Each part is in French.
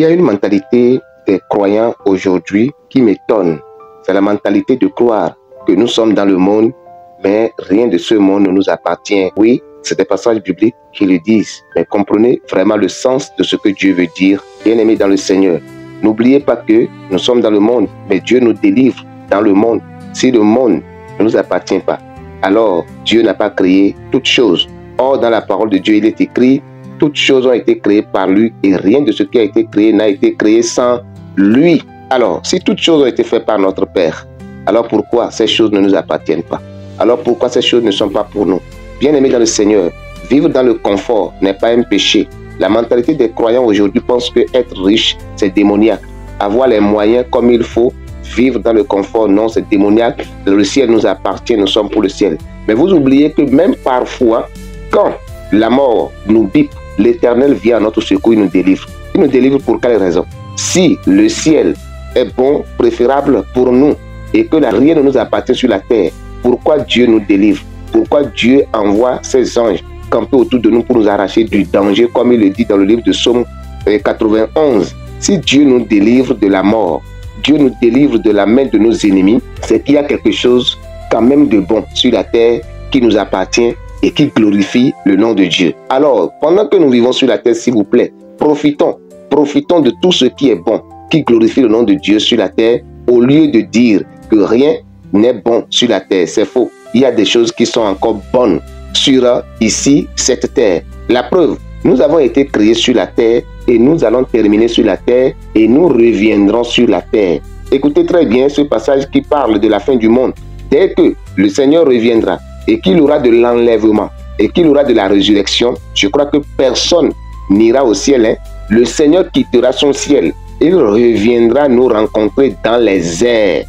Il y a une mentalité des croyants aujourd'hui qui m'étonne. C'est la mentalité de croire que nous sommes dans le monde, mais rien de ce monde ne nous appartient. Oui, c'est des passages bibliques qui le disent, mais comprenez vraiment le sens de ce que Dieu veut dire. Bien-aimés dans le Seigneur, n'oubliez pas que nous sommes dans le monde, mais Dieu nous délivre dans le monde. Si le monde ne nous appartient pas, alors Dieu n'a pas créé toutes choses. Or, dans la parole de Dieu, il est écrit: toutes choses ont été créées par lui et rien de ce qui a été créé n'a été créé sans lui. Alors, si toutes choses ont été faites par notre Père, alors pourquoi ces choses ne nous appartiennent pas? Alors pourquoi ces choses ne sont pas pour nous? Bien-aimés dans le Seigneur, vivre dans le confort n'est pas un péché. La mentalité des croyants aujourd'hui pense que être riche, c'est démoniaque. Avoir les moyens comme il faut, vivre dans le confort, non, c'est démoniaque. Le ciel nous appartient, nous sommes pour le ciel. Mais vous oubliez que même parfois, quand la mort nous bipe, l'Éternel vient à notre secours, il nous délivre. Il nous délivre pour quelle raison? Si le ciel est bon, préférable pour nous, et que rien ne nous appartient sur la terre, pourquoi Dieu nous délivre? Pourquoi Dieu envoie ses anges camper autour de nous pour nous arracher du danger, comme il le dit dans le livre de Psaume 91? Si Dieu nous délivre de la mort, Dieu nous délivre de la main de nos ennemis, c'est qu'il y a quelque chose quand même de bon sur la terre qui nous appartient et qui glorifie le nom de Dieu. Alors, pendant que nous vivons sur la terre, s'il vous plaît, profitons de tout ce qui est bon, qui glorifie le nom de Dieu sur la terre, au lieu de dire que rien n'est bon sur la terre. C'est faux. Il y a des choses qui sont encore bonnes sur ici, cette terre. La preuve, nous avons été créés sur la terre et nous allons terminer sur la terre et nous reviendrons sur la terre. Écoutez très bien ce passage qui parle de la fin du monde. Dès que le Seigneur reviendra et qu'il aura de l'enlèvement et qu'il aura de la résurrection, je crois que personne n'ira au ciel. Hein. Le Seigneur quittera son ciel. Il reviendra nous rencontrer dans les airs.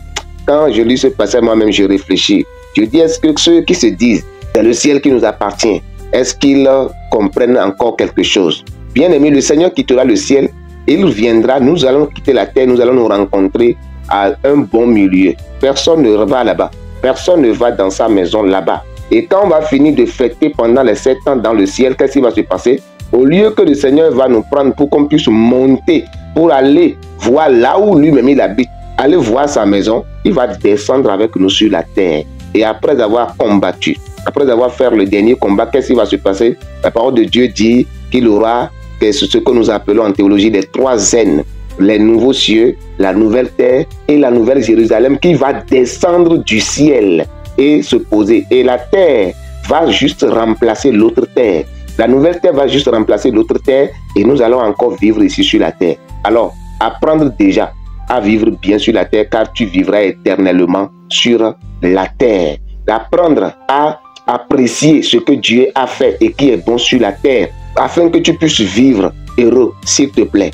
Quand je lis ce passage, moi-même, je réfléchis. Je dis, est-ce que ceux qui se disent, c'est le ciel qui nous appartient, est-ce qu'ils comprennent encore quelque chose? Bien aimé, le Seigneur quittera le ciel, il viendra, nous allons quitter la terre, nous allons nous rencontrer à un bon milieu. Personne ne va là-bas, personne ne va dans sa maison là-bas. Et quand on va finir de fêter pendant les 7 ans dans le ciel, qu'est-ce qui va se passer? Au lieu que le Seigneur va nous prendre pour qu'on puisse monter, pour aller voir là où lui-même il habite, aller voir sa maison, il va descendre avec nous sur la terre. Et après avoir combattu, après avoir fait le dernier combat, qu'est-ce qui va se passer? La parole de Dieu dit qu'il aura ce que nous appelons en théologie les 3 N, les nouveaux cieux, la nouvelle terre et la nouvelle Jérusalem qui va descendre du ciel et se poser. Et la terre va juste remplacer l'autre terre. La nouvelle terre va juste remplacer l'autre terre et nous allons encore vivre ici sur la terre. Alors, apprendre déjà à vivre bien sur la terre car tu vivras éternellement sur la terre. D'apprendre à apprécier ce que Dieu a fait et qui est bon sur la terre afin que tu puisses vivre heureux, s'il te plaît.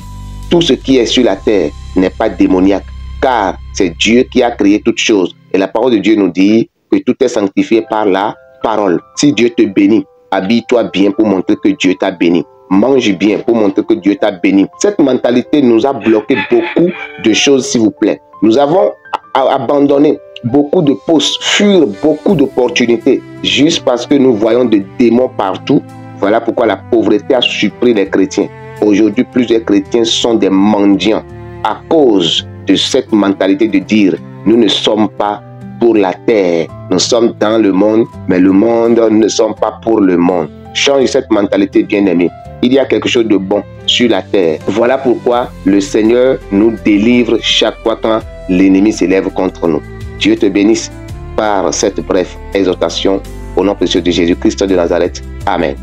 Tout ce qui est sur la terre n'est pas démoniaque car c'est Dieu qui a créé toutes choses. Et la parole de Dieu nous dit que tout est sanctifié par la parole. Si Dieu te bénit, habille-toi bien pour montrer que Dieu t'a béni. Mange bien pour montrer que Dieu t'a béni. Cette mentalité nous a bloqué beaucoup de choses, s'il vous plaît. Nous avons abandonné beaucoup de postes, furent beaucoup d'opportunités juste parce que nous voyons des démons partout. Voilà pourquoi la pauvreté a surpris les chrétiens. Aujourd'hui, plusieurs chrétiens sont des mendiants à cause de cette mentalité de dire nous ne sommes pas pour la terre, nous sommes dans le monde, mais le monde ne sommes pas pour le monde. Change cette mentalité, bien-aimé. Il y a quelque chose de bon sur la terre. Voilà pourquoi le Seigneur nous délivre chaque fois quand l'ennemi s'élève contre nous. Dieu te bénisse par cette brève exhortation au nom précieux de Jésus-Christ de Nazareth. Amen.